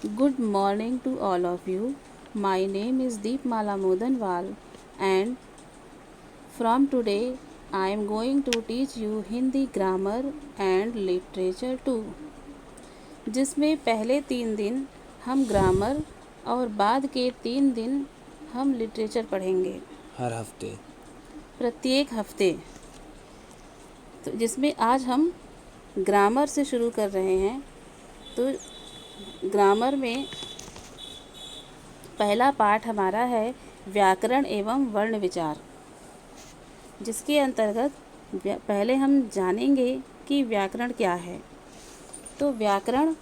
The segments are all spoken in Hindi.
Good morning to all of you. My name is Deepmala Modanwal and from today I am going to teach you Hindi grammar and literature too. जिसमें पहले 3 दिन हम ग्रामर और बाद के 3 दिन हम लिटरेचर पढ़ेंगे हर हफ्ते प्रत्येक हफ्ते। तो जिसमें आज हम ग्रामर से शुरू कर रहे हैं। तो ग्रामर में पहला पाठ हमारा है व्याकरण एवं वर्ण विचार, जिसके अंतर्गत पहले हम जानेंगे कि व्याकरण क्या है। तो व्याकरण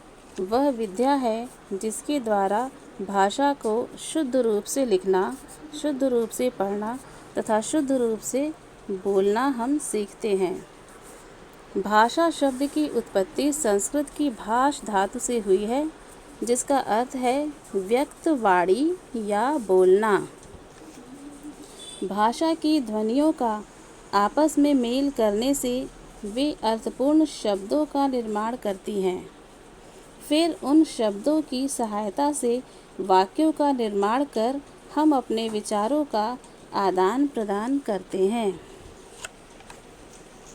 वह विद्या है जिसके द्वारा भाषा को शुद्ध रूप से लिखना, शुद्ध रूप से पढ़ना तथा शुद्ध रूप से बोलना हम सीखते हैं। भाषा शब्द की उत्पत्ति संस्कृत की भाष धातु से हुई है, जिसका अर्थ है व्यक्त वाणी या बोलना। भाषा की ध्वनियों का आपस में मेल करने से वे अर्थपूर्ण शब्दों का निर्माण करती हैं। फिर उन शब्दों की सहायता से वाक्यों का निर्माण कर हम अपने विचारों का आदान प्रदान करते हैं।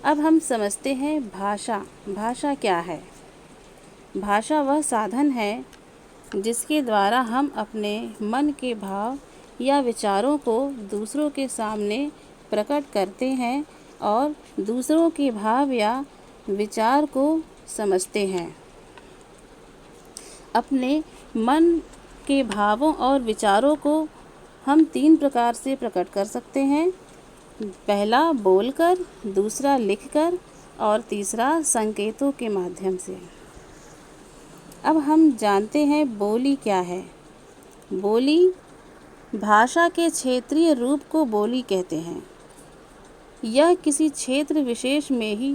अब हम समझते हैं भाषा। भाषा क्या है? भाषा वह साधन है जिसके द्वारा हम अपने मन के भाव या विचारों को दूसरों के सामने प्रकट करते हैं और दूसरों के भाव या विचार को समझते हैं। अपने मन के भावों और विचारों को हम 3 प्रकार से प्रकट कर सकते हैं। पहला बोलकर, दूसरा लिखकर और तीसरा संकेतों के माध्यम से। अब हम जानते हैं बोली क्या है। बोली भाषा के क्षेत्रीय रूप को बोली कहते हैं। यह किसी क्षेत्र विशेष में ही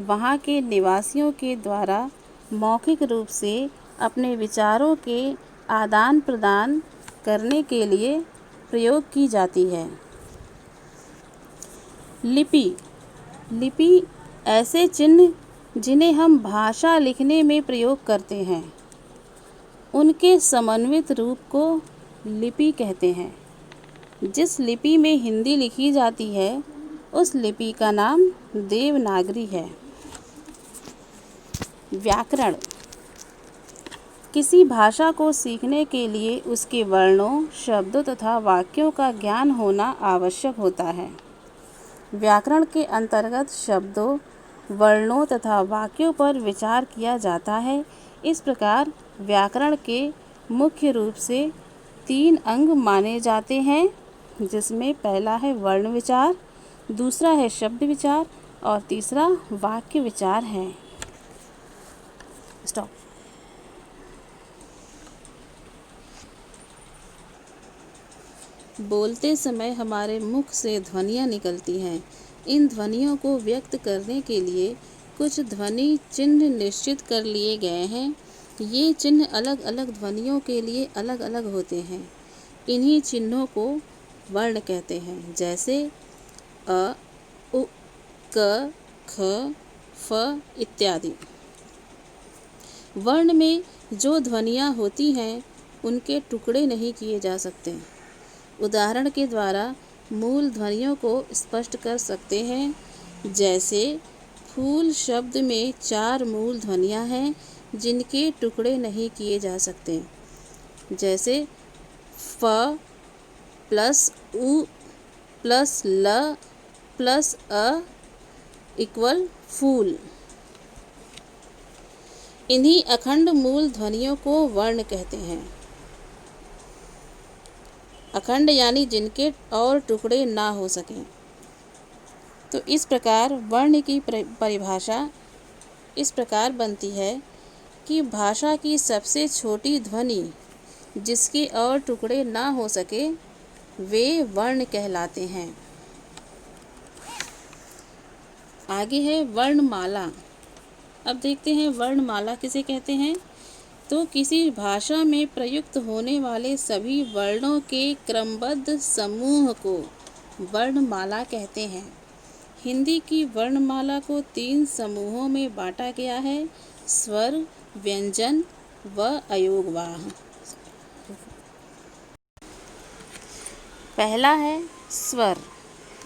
वहाँ के निवासियों के द्वारा मौखिक रूप से अपने विचारों के आदान प्रदान करने के लिए प्रयोग की जाती है। लिपि। लिपि ऐसे चिन्ह जिन्हें हम भाषा लिखने में प्रयोग करते हैं, उनके समन्वित रूप को लिपि कहते हैं। जिस लिपि में हिंदी लिखी जाती है उस लिपि का नाम देवनागरी है। व्याकरण किसी भाषा को सीखने के लिए उसके वर्णों, शब्दों तथा वाक्यों का ज्ञान होना आवश्यक होता है। व्याकरण के अंतर्गत शब्दों, वर्णों तथा वाक्यों पर विचार किया जाता है। इस प्रकार व्याकरण के मुख्य रूप से 3 अंग माने जाते हैं, जिसमें पहला है वर्ण विचार, दूसरा है शब्द विचार और तीसरा वाक्य विचार है। स्टॉप। बोलते समय हमारे मुख से ध्वनियाँ निकलती हैं। इन ध्वनियों को व्यक्त करने के लिए कुछ ध्वनि चिन्ह निश्चित कर लिए गए हैं। ये चिन्ह अलग अलग ध्वनियों के लिए अलग अलग होते हैं। इन्हीं चिन्हों को वर्ण कहते हैं, जैसे अ, उ, क, ख, फ इत्यादि। वर्ण में जो ध्वनियाँ होती हैं उनके टुकड़े नहीं किए जा सकते। उदाहरण के द्वारा मूल ध्वनियों को स्पष्ट कर सकते हैं। जैसे फूल शब्द में 4 मूल ध्वनियाँ हैं जिनके टुकड़े नहीं किए जा सकते। जैसे फ प्लस उ प्लस ल प्लस अ इक्वल फूल। इन्हीं अखंड मूल ध्वनियों को वर्ण कहते हैं। अखंड यानी जिनके और टुकड़े ना हो सकें। तो इस प्रकार वर्ण की परिभाषा इस प्रकार बनती है कि भाषा की सबसे छोटी ध्वनि जिसके और टुकड़े ना हो सके वे वर्ण कहलाते हैं। आगे है वर्णमाला। अब देखते हैं वर्णमाला किसे कहते हैं। तो किसी भाषा में प्रयुक्त होने वाले सभी वर्णों के क्रमबद्ध समूह को वर्णमाला कहते हैं। हिंदी की वर्णमाला को 3 समूहों में बांटा गया है: स्वर, व्यंजन व अयोगवाह। पहला है स्वर।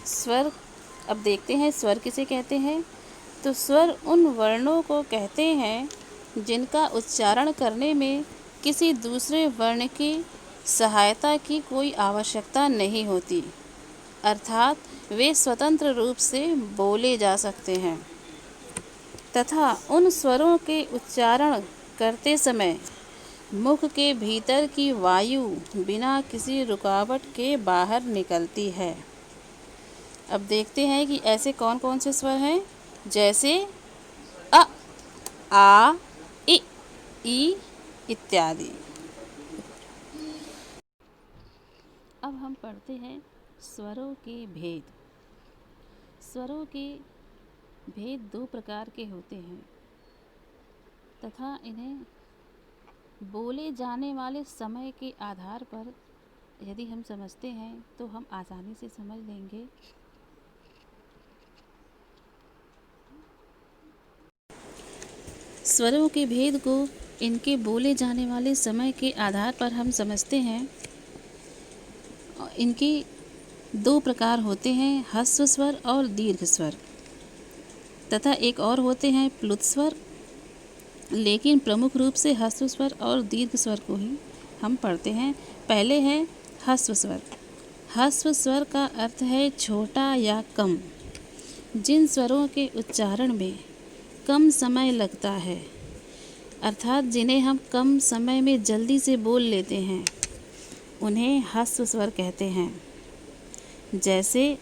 स्वर, अब देखते हैं स्वर किसे कहते हैं। तो स्वर उन वर्णों को कहते हैं जिनका उच्चारण करने में किसी दूसरे वर्ण की सहायता की कोई आवश्यकता नहीं होती, अर्थात वे स्वतंत्र रूप से बोले जा सकते हैं तथा उन स्वरों के उच्चारण करते समय मुख के भीतर की वायु बिना किसी रुकावट के बाहर निकलती है। अब देखते हैं कि ऐसे कौन कौन से स्वर हैं, जैसे अ, आ, इ, ई इत्यादि। अब हम पढ़ते हैं स्वरों के भेद। स्वरों के भेद दो प्रकार के होते हैं तथा इन्हें बोले जाने वाले समय के आधार पर यदि हम समझते हैं तो हम आसानी से समझ लेंगे। स्वरों के भेद को इनके बोले जाने वाले समय के आधार पर हम समझते हैं। इनके दो प्रकार होते हैं, ह्रस्व स्वर और दीर्घ स्वर, तथा एक और होते हैं प्लुत स्वर। लेकिन प्रमुख रूप से ह्रस्व स्वर और दीर्घ स्वर को ही हम पढ़ते हैं। पहले है ह्रस्व स्वर। ह्रस्व स्वर का अर्थ है छोटा या कम। जिन स्वरों के उच्चारण में कम समय लगता है, अर्थात जिन्हें हम कम समय में जल्दी से बोल लेते हैं, उन्हें ह्रस्व स्वर कहते हैं। जैसे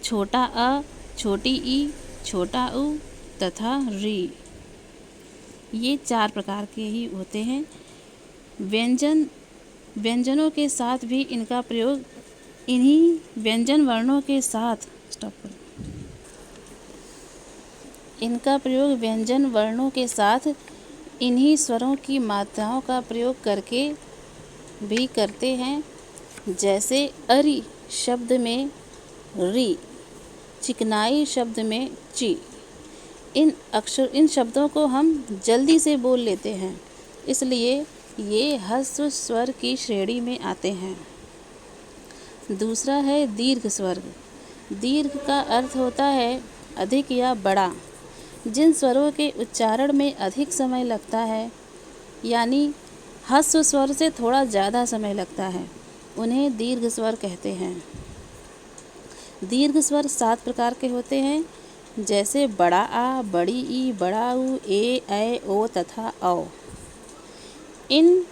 छोटा अ, छोटी ई, छोटा उ तथा री। ये चार प्रकार के ही होते हैं। व्यंजनों के साथ भी इनका प्रयोग इन्हीं व्यंजन वर्णों के साथ इनका प्रयोग व्यंजन वर्णों के साथ इन्हीं स्वरों की मात्राओं का प्रयोग करके भी करते हैं। जैसे अरि शब्द में री, चिकनाई शब्द में ची। इन शब्दों को हम जल्दी से बोल लेते हैं, इसलिए ये ह्रस्व स्वर की श्रेणी में आते हैं। दूसरा है दीर्घ स्वर। दीर्घ का अर्थ होता है अधिक या बड़ा। जिन स्वरों के उच्चारण में अधिक समय लगता है, यानी ह्रस्व स्वर से थोड़ा ज़्यादा समय लगता है, उन्हें दीर्घ स्वर कहते हैं। दीर्घ स्वर 7 प्रकार के होते हैं, जैसे बड़ा आ, बड़ी ई, बड़ा उ, ए, ऐ, ओ तथा औ। इन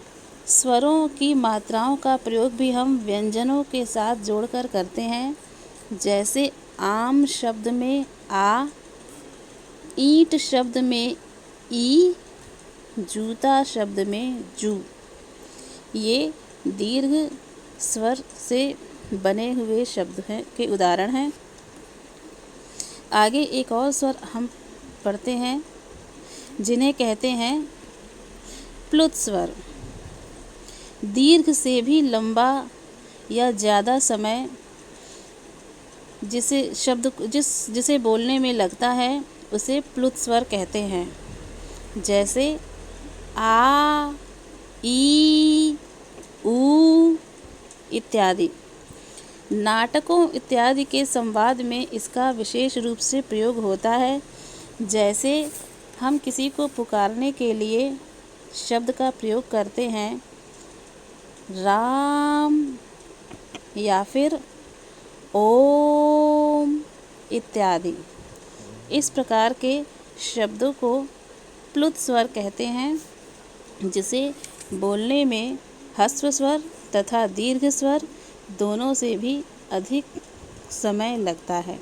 स्वरों की मात्राओं का प्रयोग भी हम व्यंजनों के साथ जोड़कर करते हैं। जैसे आम शब्द में आ, ईंट शब्द में ई, जूता शब्द में जू। ये दीर्घ स्वर से बने हुए शब्द हैं के उदाहरण हैं। आगे एक और स्वर हम पढ़ते हैं जिन्हें कहते हैं प्लुत स्वर। दीर्घ से भी लंबा या ज़्यादा समय जिसे बोलने में लगता है, उसे प्लुत स्वर कहते हैं। जैसे आ, ई, ऊ इत्यादि। नाटकों इत्यादि के संवाद में इसका विशेष रूप से प्रयोग होता है। जैसे हम किसी को पुकारने के लिए शब्द का प्रयोग करते हैं, राम या फिर ओम इत्यादि। इस प्रकार के शब्दों को प्लुत स्वर कहते हैं, जिसे बोलने में ह्रस्व स्वर तथा दीर्घ स्वर दोनों से भी अधिक समय लगता है।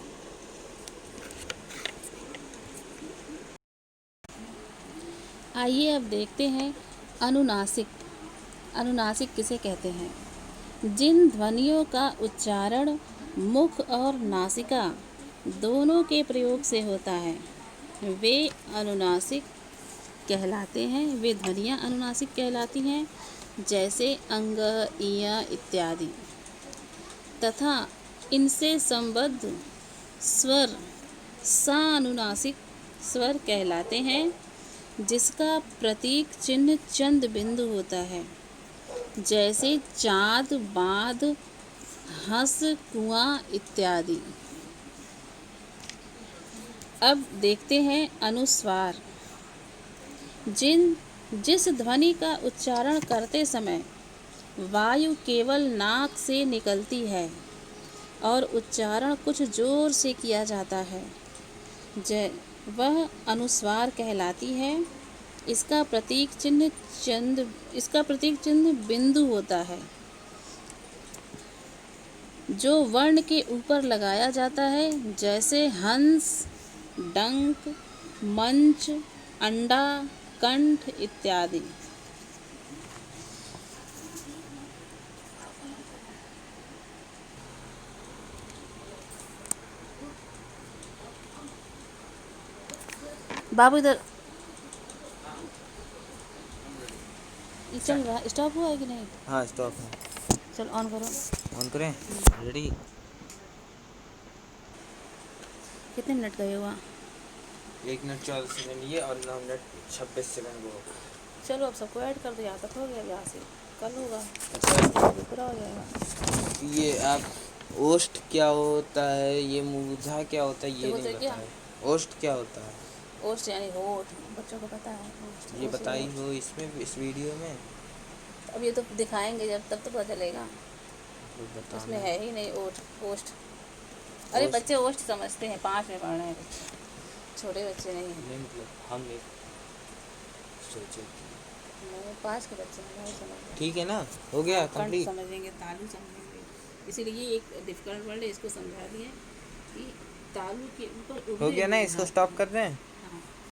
आइए अब देखते हैं अनुनासिक। अनुनासिक किसे कहते हैं? जिन ध्वनियों का उच्चारण मुख और नासिका दोनों के प्रयोग से होता है, वे अनुनासिक कहलाते हैं। वे ध्वनियाँ अनुनासिक कहलाती हैं, जैसे अंग, इय इत्यादि। तथा इनसे संबद्ध स्वर सानुनासिक स्वर कहलाते हैं। जिसका प्रतीक चिन्ह चंद बिंदु होता है, जैसे चाँद, बाँध, हंस, कुआं इत्यादि। अब देखते हैं अनुस्वार। जिस ध्वनि का उच्चारण करते समय वायु केवल नाक से निकलती है और उच्चारण कुछ जोर से किया जाता है, वह अनुस्वार कहलाती है। इसका प्रतीक चिन्ह बिंदु होता है, जो वर्ण के ऊपर लगाया जाता है, जैसे हंस, डंक, मंच, अंडा, कंठ इत्यादि। बाबू इधर, ये चल रहा है, स्टॉप हुआ है कि नहीं? हाँ स्टॉप है। चल ऑन करो। ऑन करें? रेडी? कितने मिनट का ये हुआ? 1 मिनट 14 सेकंड ये और 9 मिनट 26 सेकंड वो। चलो अब सबको ऐड कर दो, यहाँ तक हो गया, यहाँ से कल होगा अच्छा पूरा हो जाएगा। ये आप ओस्ट क्या होता है, ये मूधा क्या होता है, ये नहीं क्या? बताया। ओस्ट क्या होता है? ओस्ट यानी होठ, बच्चों को पता है ओस्ट, ये ओस्ट बताई होठ। हो इसमें, इस वीडियो में? अब ये तो दिखाएंगे जब, तब तो पता चलेगा। तो बताना। उसमें है ही नहीं ओस्ट। अरे ओस्ट। बच्चे ओस्ट समझते हैं, 5 में पढ़ रहे हैं बच्चे, छोटे बच्चे नहीं हैं। नहीं मतलब हम नहीं सोचे। नहीं, 5 के बच्चे हैं, नहीं समझ। ठीक है ना, हो गया कंठ कंप्लीट। समझेंगे, तालु समझेंगे, इसीलिए एक डिफिकल्ट वर्ड है, इसको समझा दिए कि तालु के ऊपर हो उभरे गया ना, हुए इसको हाथ। स्टॉप कर दें?